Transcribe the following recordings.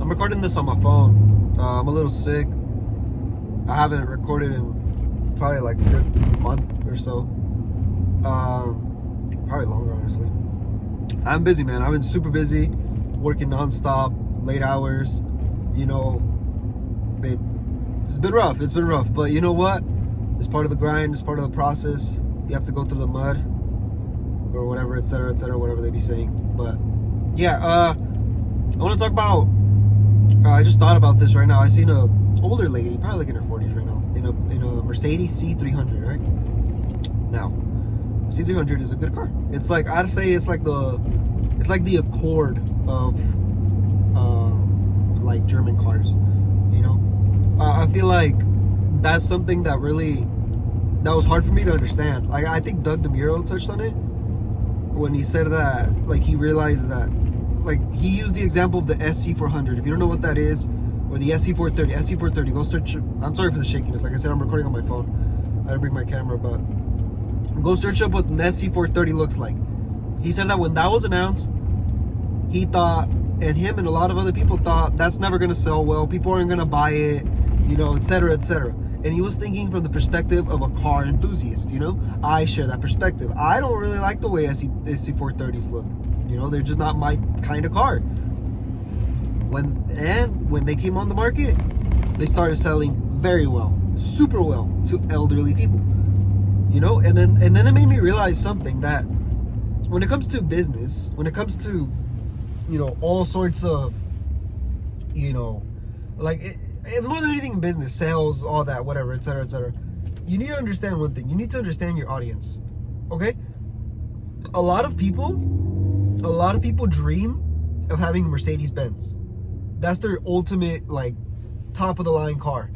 I'm recording this on my phone. I'm a little sick. I haven't recorded in probably like a good month or so. Probably longer, honestly. I'm busy, man. I've been super busy, working nonstop, late hours. You know, it's been rough. It's been rough. But you know what? It's part of the grind. It's part of the process. You have to go through the mud or whatever, etc., whatever they be saying. But yeah, I want to talk about. I just thought about this right now. I seen a older lady, probably like in her 40s right now, in a Mercedes C300, right? Now, the C300 is a good car. It's like, I'd say it's like the Accord of like German cars, you know? I feel like that's something that was hard for me to understand. Like, I think Doug DeMuro touched on it when he said that, like, he realized that, like, he used the example of the SC400. If you don't know what that is, or the SC430, go search. I'm sorry for the shakiness. Like I said, I'm recording on my phone. I didn't bring my camera, but go search up what an SC430 looks like. He said that when that was announced, he thought, and him and a lot of other people thought, that's never going to sell well. People aren't going to buy it, you know, etc., etc. And he was thinking from the perspective of a car enthusiast, you know? I share that perspective. I don't really like the way SC430s look. You know, they're just not my kind of car. When they came on the market, they started selling very well, super well, to elderly people. You know, and then it made me realize something, that when it comes to business, when it comes to, you know, all sorts of, you know, like more than anything in business, sales, all that, whatever, etc., etc. You need to understand one thing. You need to understand your audience. Okay? A lot of people dream of having a Mercedes-Benz. That's their ultimate, like, top of the line car.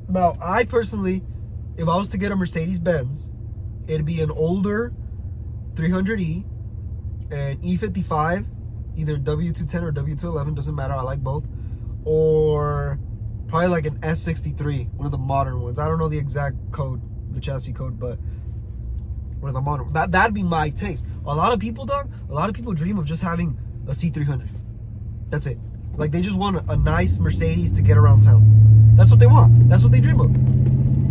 Now, I personally, if I was to get a Mercedes-Benz, it'd be an older 300E, an E55, either W210 or W211, doesn't matter, I like both, or probably like an S63, one of the modern ones. I don't know the exact code, the chassis code, but one of the modern ones. That'd be my taste. A lot of people dream of just having a C300. That's it. Like, they just want a nice Mercedes to get around town. That's what they want. That's what they dream of.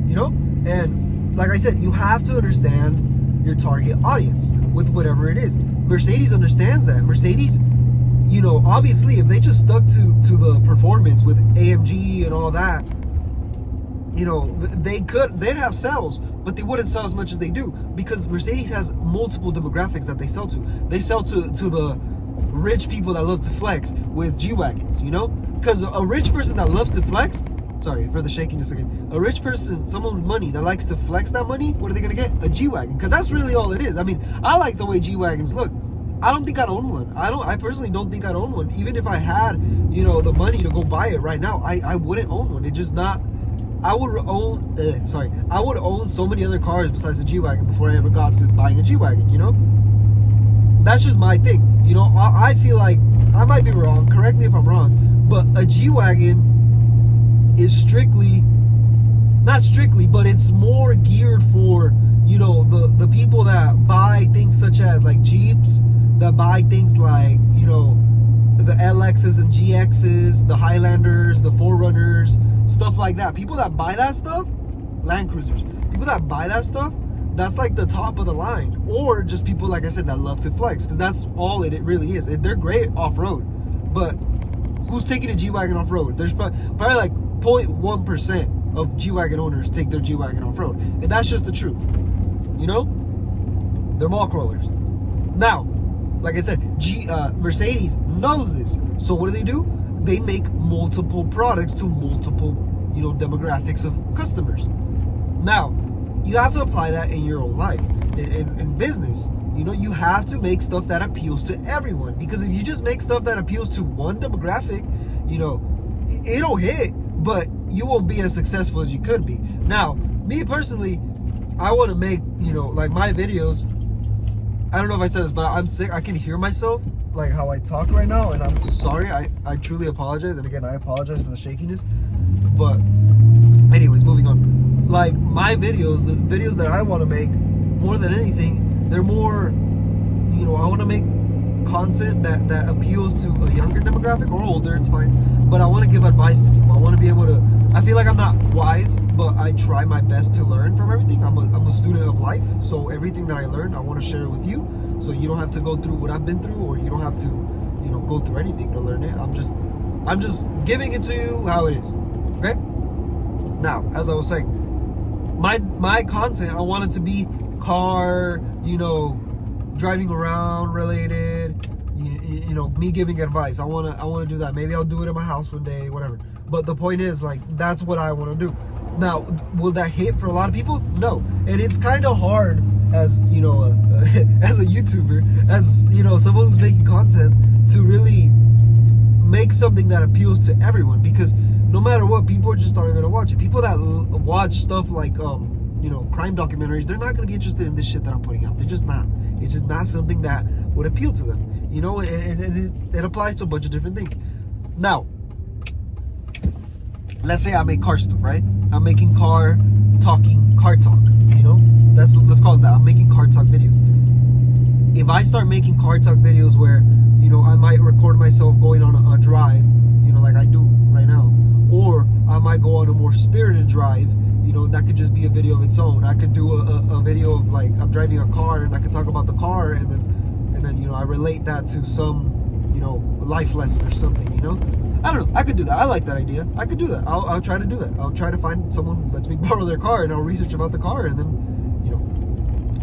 You know? And like I said, you have to understand your target audience with whatever it is. Mercedes understands that. Mercedes, you know, obviously, if they just stuck to the performance with AMG and all that, you know, they'd have sales, but they wouldn't sell as much as they do, because Mercedes has multiple demographics that they sell to. They sell to the rich people that love to flex with G-Wagons, you know? Because a rich person that loves to flex, sorry for the shakiness again, a rich person, someone with money that likes to flex that money, what are they going to get? A G-Wagon, because that's really all it is. I mean, I like the way G-Wagons look. I don't think I'd own one. I personally don't think I'd own one. Even if I had, you know, the money to go buy it right now, I wouldn't own one. It's just not, I would own so many other cars besides the G-Wagon before I ever got to buying a G-Wagon, you know? That's just my thing. You know, I feel like, I might be wrong, correct me if I'm wrong, but a G-Wagon is not strictly, but it's more geared for, you know, the people that buy things such as like Jeeps, that buy things like, you know, the LXs and GXs, the Highlanders, the 4Runners, stuff like that. People that buy that stuff, Land Cruisers, people that buy that stuff, that's like the top of the line. Or just people, like I said, that love to flex, because that's all it really is. They're great off-road, but who's taking a G-Wagon off-road? There's probably like 0.1% of G-Wagon owners take their G-Wagon off-road, and that's just the truth. You know, they're mall crawlers. Now, like I said, Mercedes knows this. So what do? They make multiple products to multiple, you know, demographics of customers. Now, you have to apply that in your own life, in business. You know, you have to make stuff that appeals to everyone. Because if you just make stuff that appeals to one demographic, you know, it'll hit, but you won't be as successful as you could be. Now, me personally, I want to make, you know, like my videos, I don't know if I said this, but I'm sick. I can hear myself, like how I talk right now, and I'm sorry. I truly apologize. And again, I apologize for the shakiness. But anyways, moving on. Like, my videos, the videos that I want to make, more than anything, they're more, you know, I want to make content that appeals to a younger demographic or older, it's fine. But I want to give advice to people. I want to be able to, I feel like I'm not wise, but I try my best to learn from everything. I'm a student of life, so everything that I learn, I want to share it with you, so you don't have to go through what I've been through, or you don't have to, go through anything to learn it. I'm just giving it to you how it is. Okay? Now, as I was saying, my content, I want it to be car, driving around related, me giving advice. I want to do that. Maybe I'll do it in my house one day, whatever. But the point is, like, that's what I want to do. Now, will that hit for a lot of people? No. And it's kind of hard as, as a YouTuber, as, someone who's making content, to really make something that appeals to everyone, because no matter what, people are just aren't going to watch it. People that watch stuff like, crime documentaries, they're not going to be interested in this shit that I'm putting out. They're just not. It's just not something that would appeal to them, and it applies to a bunch of different things. Now, let's say I make car stuff, right? I'm making car talk, let's call it that. I'm making car talk videos. If I start making car talk videos where, I might record myself going on a drive, like I do right now, or I might go on a more spirited drive, that could just be a video of its own. I could do a video of, like, I'm driving a car and I could talk about the car, and then I relate that to some, life lesson or something, I don't know. I could do that. I like that idea. I could do that. I'll try to do that. I'll try to find someone who lets me borrow their car, and I'll research about the car, and then,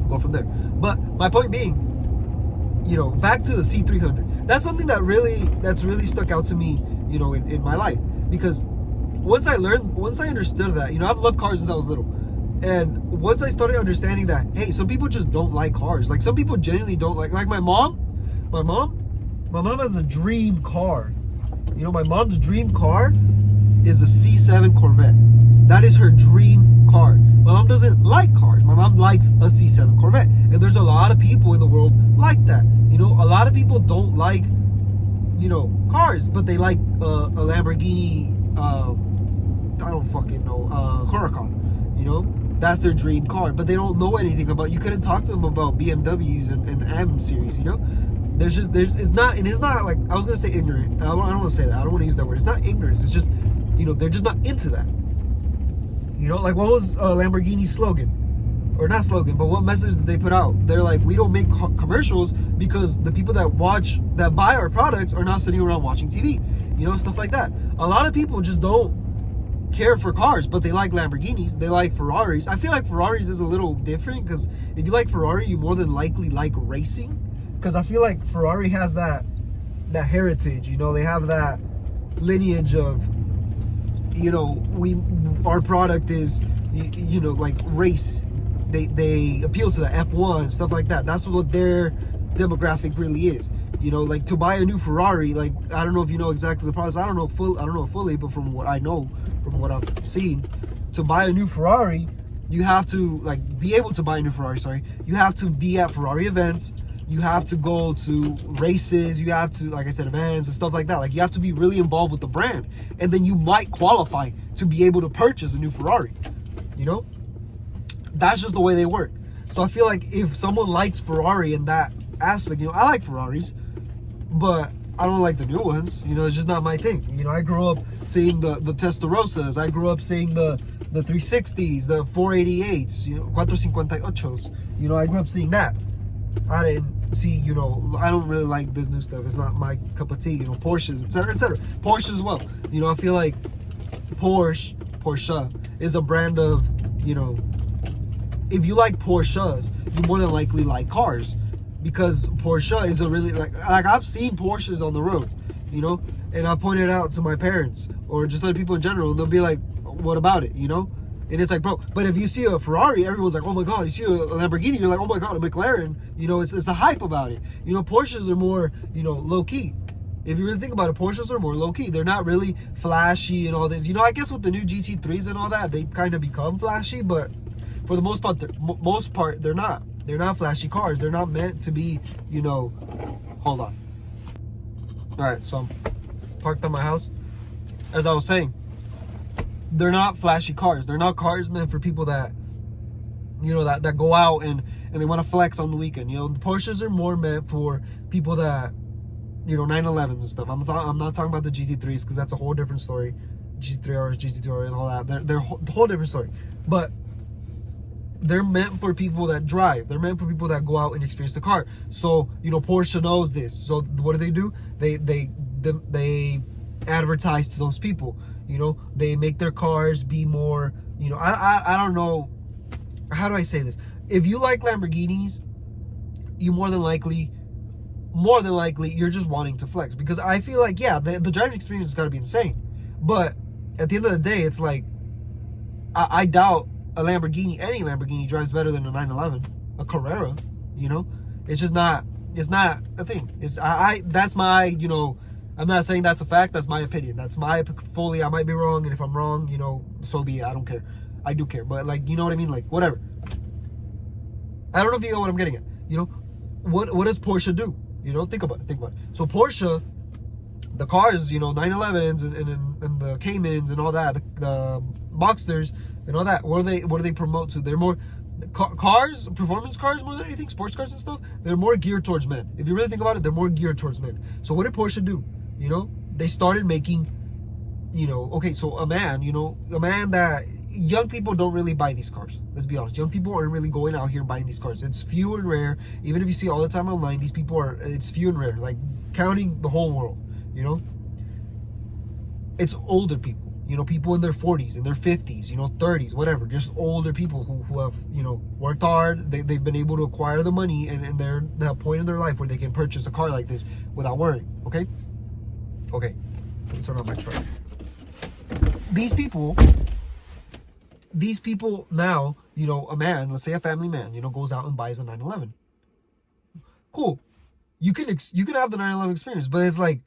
go from there. But my point being, back to the C300. That's something that's really stuck out to me, in my life, because once I understood that, I've loved cars since I was little. And once I started understanding that, hey, some people just don't like cars. Like, some people genuinely don't like my mom has a dream car. My mom's dream car is a C7 Corvette. That is her dream car. My mom doesn't like cars. My mom likes a C7 Corvette. And there's a lot of people in the world like that. A lot of people don't like, cars, but they like a Lamborghini, I don't fucking know, Huracan. That's their dream car, but they don't know anything about, you couldn't talk to them about BMWs and M series, it's not like, I was going to say ignorant. I don't want to say that. I don't want to use that word. It's not ignorance. It's just, they're just not into that. Like, what was Lamborghini's slogan? Or not slogan, but what message did they put out? They're like, we don't make commercials because the people that buy our products are not sitting around watching TV. Stuff like that. A lot of people just don't care for cars, but they like Lamborghinis. They like Ferraris. I feel like Ferraris is a little different, because if you like Ferrari, you more than likely like racing. Because I feel like Ferrari has that heritage, they have that lineage of, our product is, like race. They appeal to the F1, stuff like that. That's what their demographic really is. Like, to buy a new Ferrari, like, I don't know if you know exactly the process. I don't know fully, but from what I know, from what I've seen, to buy a new Ferrari, you have to, like, be able to buy a new Ferrari, you have to be at Ferrari events. You have to go to races. You have to, like I said, events and stuff like that. Like, you have to be really involved with the brand. And then you might qualify to be able to purchase a new Ferrari. That's just the way they work. So I feel like if someone likes Ferrari in that aspect, I like Ferraris, but I don't like the new ones. It's just not my thing. I grew up seeing the Testarossas. I grew up seeing the 360s, the 488s, 458s. I grew up seeing that. I didn't see, I don't really like this new stuff. It's not my cup of tea, Porsches, etc., etc. Porsche as well. I feel like Porsche is a brand of, if you like Porsches, you more than likely like cars, because Porsche is a really, like I've seen Porsches on the road, and I pointed out to my parents or just other people in general, and they'll be like, what about it, And it's like, bro, but if you see a Ferrari, everyone's like, oh my God. You see a Lamborghini, you're like, oh my God, a McLaren. It's the hype about it. Porsches are more, low key. If you really think about it, Porsches are more low key. They're not really flashy and all this. I guess with the new GT3s and all that, they kind of become flashy, but for the most part, they're not. They're not flashy cars. They're not meant to be, hold on. All right, so I'm parked on my house. As I was saying, they're not flashy cars. They're not cars meant for people that, that go out and and they want to flex on the weekend. You know, the Porsches are more meant for people that, you know, 911s and stuff. I'm not talking about the GT3s because that's a whole different story. GT3Rs, GT2Rs, all that. They're a whole different story. But they're meant for people that drive. They're meant for people that go out and experience the car. So, you know, Porsche knows this. So what do? They advertise to those people. You know, they make their cars be more, you know, I don't know, how do I say this? If you like Lamborghinis, you more than likely you're just wanting to flex, because I feel like, yeah, the driving experience has got to be insane, but at the end of the day, it's like I doubt any Lamborghini drives better than a 911, a Carrera. You know, it's just not. It's not a thing. That's my, you know, I'm not saying that's a fact. That's my opinion. That's my fully. I might be wrong, and if I'm wrong, you know, so be it. I don't care. I do care, but like, you know what I mean? Like, whatever. I don't know if you know what I'm getting at. You know, what does Porsche do? You know, think about it. So Porsche, the cars, you know, 911s and the Caymans and all that, the Boxsters and all that. What do they promote to? They're more cars, performance cars more than anything, sports cars and stuff. They're more geared towards men. If you really think about it, they're more geared towards men. So what did Porsche do? You know, they started making, you know, okay, so a man that young people don't really buy these cars. Let's be honest. Young people aren't really going out here buying these cars. It's few and rare. Even if you see all the time online, these people it's few and rare. Like, counting the whole world, you know? It's older people, you know, people in their 40s, in their 50s, you know, 30s, whatever. Just older people who have, you know, worked hard. They've been able to acquire the money, and they're at that point in their life where they can purchase a car like this without worrying, okay? Okay, let me turn on my truck. These people now, you know, a man, let's say a family man, you know, goes out and buys a 911. Cool. You can have the 911 experience, but it's like,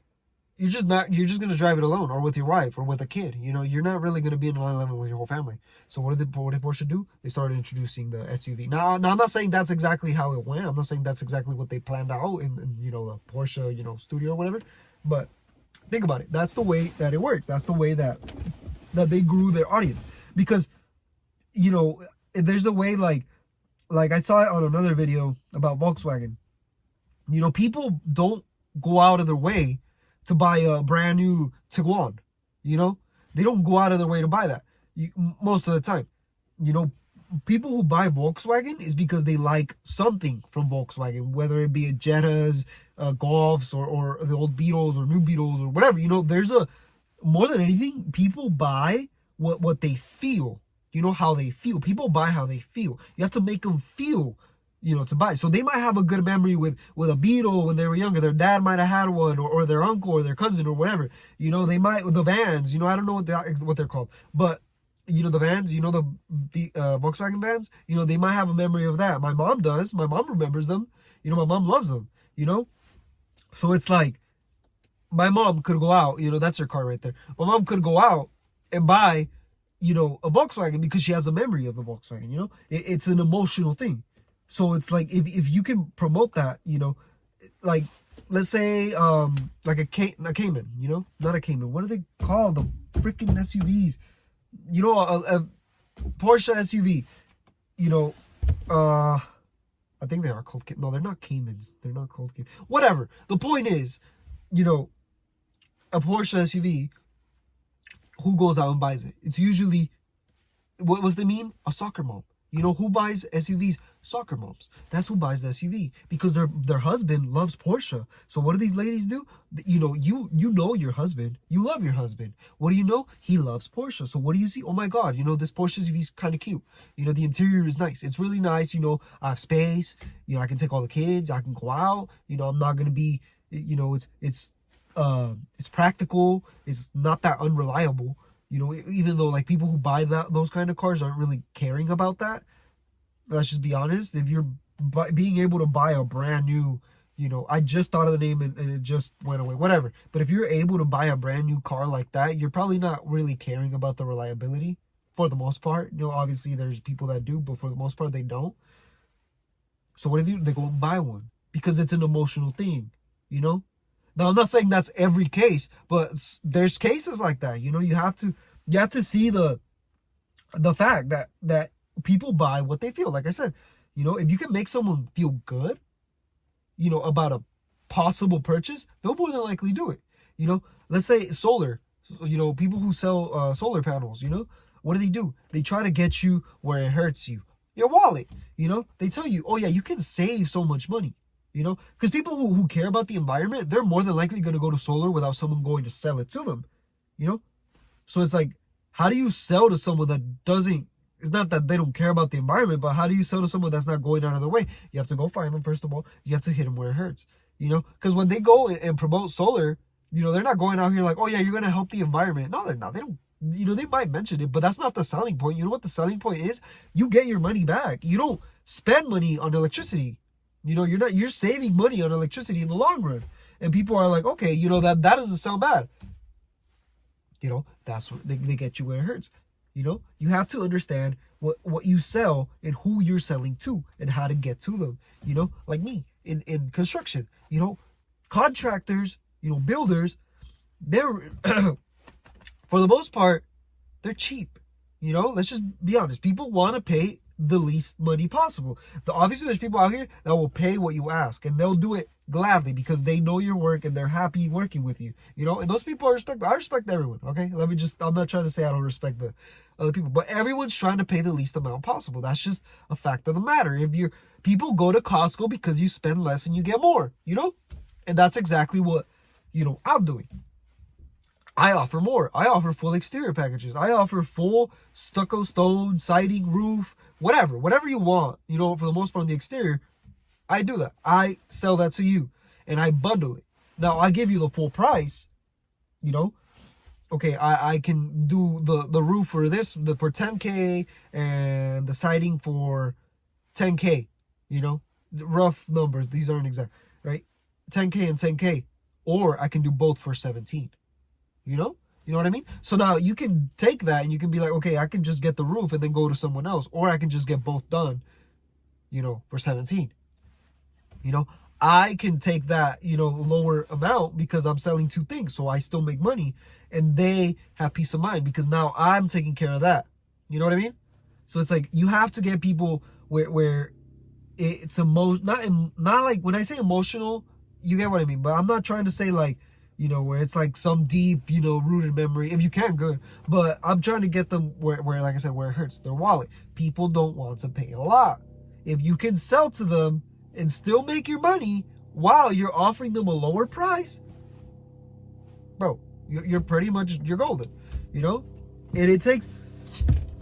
you're just going to drive it alone, or with your wife, or with a kid. You know, you're not really going to be in a 911 with your whole family. So what did Porsche do? They started introducing the SUV. Now I'm not saying that's exactly how it went. I'm not saying that's exactly what they planned out in you know, the Porsche, you know, studio or whatever. But think about it. That's the way that it works. That's the way that they grew their audience. Because, you know, there's a way, like I saw it on another video about Volkswagen. You know, people don't go out of their way to buy a brand new Tiguan. You know, they don't go out of their way to buy that most of the time. You know, people who buy Volkswagen is because they like something from Volkswagen, whether it be a Jettas, Golfs, or the old Beetles or new Beetles or whatever. You know, there's more than anything, people buy what they feel. You know, how they feel. People buy how they feel. You have to make them feel, you know, to buy. So they might have a good memory with a Beetle when they were younger. Their dad might have had one, or their uncle or their cousin or whatever. You know, they might, the vans, you know, I don't know what they're called, but you know, the vans, you know, the Volkswagen vans, you know, they might have a memory of that. My mom does. My mom remembers them. You know, my mom loves them, you know? So it's like, my mom could go out, you know, that's her car right there. My mom could go out and buy, you know, a Volkswagen because she has a memory of the Volkswagen, you know? It's an emotional thing. So it's like, if you can promote that, you know, like, let's say, like a Cayman, you know? Not a Cayman. What are they called? The freaking SUVs. You know, a Porsche SUV, you know, I think they are called, no, they're not Caymans. They're not called Caymans. Whatever. The point is, you know, a Porsche SUV, who goes out and buys it? It's usually, what was the meme? A soccer mom. You know, who buys SUVs? Soccer moms. That's who buys the SUV, because their husband loves Porsche. So what do these ladies do? You know, you know your husband. You love your husband. What do you know? He loves Porsche. So what do you see? Oh my God, you know, this Porsche SUV is kind of cute. You know, the interior is nice. It's really nice. You know, I have space. You know, I can take all the kids. I can go out. You know, I'm not going to be, you know, it's practical. It's not that unreliable. You know, even though like people who buy those kind of cars aren't really caring about that. Let's just be honest. If you're being able to buy a brand new, you know, I just thought of the name and it just went away, whatever. But if you're able to buy a brand new car like that, you're probably not really caring about the reliability for the most part. You know, obviously there's people that do, but for the most part they don't. So what do? They go and buy one because it's an emotional thing, you know? Now, I'm not saying that's every case, but there's cases like that. You know, you have to see the fact that people buy what they feel. Like I said, You know, if you can make someone feel good, you know, about a possible purchase, they'll more than likely do it. You know, let's say solar, you know, people who sell solar panels, you know, what do? They try to get you where it hurts you, your wallet. You know, they tell you, oh yeah, you can save so much money. You know, because people who care about the environment, they're more than likely going to go to solar without someone going to sell it to them. You know, so it's like, how do you sell to someone that doesn't? It's not that they don't care about the environment, but how do you sell to someone that's not going out of their way? You have to go find them, first of all. You have to hit them where it hurts. You know, because when they go and promote solar, you know, they're not going out here like, oh yeah, you're going to help the environment. No, they're not. They don't, you know, they might mention it, but that's not the selling point. You know what the selling point is? You get your money back. You don't spend money on electricity. You know, you're saving money on electricity in the long run. And people are like, okay, you know, that doesn't sound bad. You know, that's what they get you where it hurts. You know, you have to understand what you sell and who you're selling to and how to get to them. You know, like me in construction, you know, contractors, you know, builders, they're for the most part, they're cheap. You know, let's just be honest. People want to pay the least money possible. Obviously, there's people out here that will pay what you ask, and they'll do it gladly because they know your work and they're happy working with you. You know, and those people I respect everyone. Okay, I'm not trying to say I don't respect the other people, but everyone's trying to pay the least amount possible. That's just a fact of the matter. If you're people go to Costco because you spend less and you get more. You know, and that's exactly what, you know, I'm doing. I offer more. I offer full exterior packages. I offer full stucco, stone, siding, roof, whatever you want. You know, for the most part on the exterior, I do that. I sell that to you and I bundle it. Now I give you the full price, you know. Okay, I can do the roof for for 10K and the siding for 10K, you know. Rough numbers, these aren't exact, right? 10K and 10K. Or I can do both for 17. You know what I mean? So now you can take that and you can be like, okay, I can just get the roof and then go to someone else, or I can just get both done, you know, for 17. You know, I can take that, you know, lower amount because I'm selling two things, so I still make money and they have peace of mind because now I'm taking care of that. You know what I mean? So it's like you have to get people where it's not like when I say emotional, you get what I mean, but I'm not trying to say like, you know, where it's like some deep, you know, rooted memory. If you can, good. But I'm trying to get them where, like I said, where it hurts their wallet. People don't want to pay a lot. If you can sell to them and still make your money while you're offering them a lower price, bro, you're pretty much, you're golden, you know? And it takes,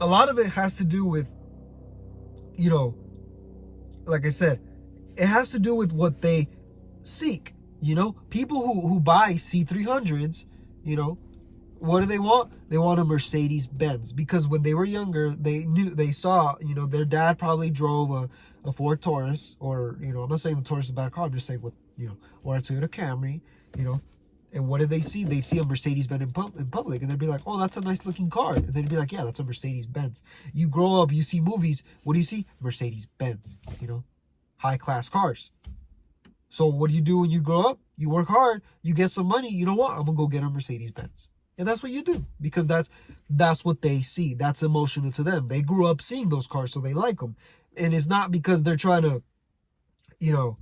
a lot of it has to do with, you know, like I said, it has to do with what they seek. You know, people who buy C300s, you know, what do they want? They want a Mercedes Benz because when they were younger, they saw, you know, their dad probably drove a Ford Taurus, or, you know, I'm not saying the Taurus is a bad car, I'm just saying what, you know, or a Toyota Camry, you know. And what did they see? They'd see a Mercedes Benz in public and they'd be like, oh, that's a nice looking car. And they'd be like, yeah, that's a Mercedes Benz. You grow up, you see movies, what do you see? Mercedes Benz, you know, high class cars. So what do you do when you grow up? You work hard, you get some money. You know what? I'm gonna go get a Mercedes Benz. And that's what you do because that's what they see. That's emotional to them. They grew up seeing those cars, so they like them. And it's not because they're trying to, you know,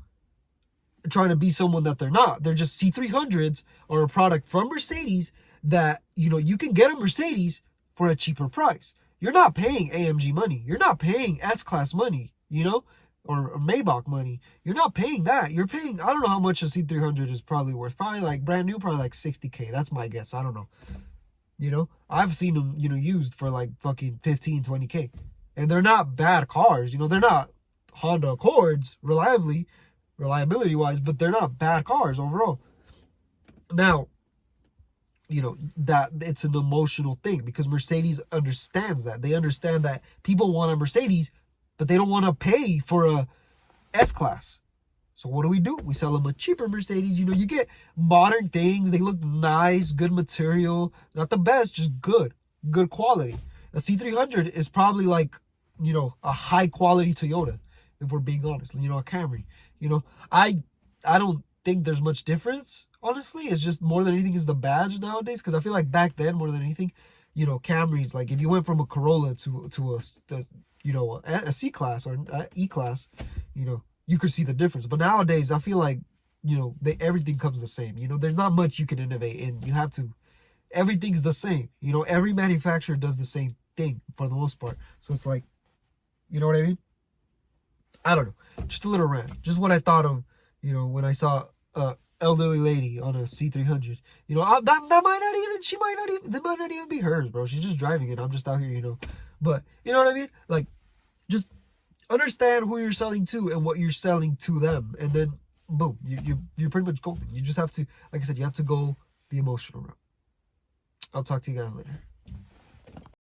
trying to be someone that they're not. They're just C300s are a product from Mercedes that, you know, you can get a Mercedes for a cheaper price. You're not paying AMG money. You're not paying S-Class money, you know, or Maybach money. You're not paying that. You're paying, I don't know how much a C300 is probably worth. Probably like brand new, probably like 60K. That's my guess. I don't know. You know, I've seen them, you know, used for like fucking 15, 20K. And they're not bad cars. You know, they're not Honda Accords reliability wise, but they're not bad cars overall. Now, you know, that it's an emotional thing because Mercedes understands that. They understand that people want a Mercedes, but they don't want to pay for a S-Class. So what do? We sell them a cheaper Mercedes. You know, you get modern things. They look nice, good material. Not the best, just good quality. A C300 is probably like, you know, a high quality Toyota, if we're being honest. You know, a Camry. You know, I don't think there's much difference, honestly. It's just more than anything is the badge nowadays. Because I feel like back then, more than anything, you know, Camrys, like if you went from a Corolla to you know, a C class or an E class, you know, you could see the difference. But nowadays, I feel like, you know, everything comes the same. You know, there's not much you can innovate in. You have to, everything's the same. You know, every manufacturer does the same thing for the most part. So it's like, you know what I mean? I don't know. Just a little rant. Just what I thought of, you know, when I saw a elderly lady on a C300. You know, that might not even, she might not even, that might not even be hers, bro. She's just driving it. I'm just out here, you know. But, you know what I mean? Like, just understand who you're selling to and what you're selling to them. And then, boom, you're pretty much golden. You just have to, like I said, you have to go the emotional route. I'll talk to you guys later.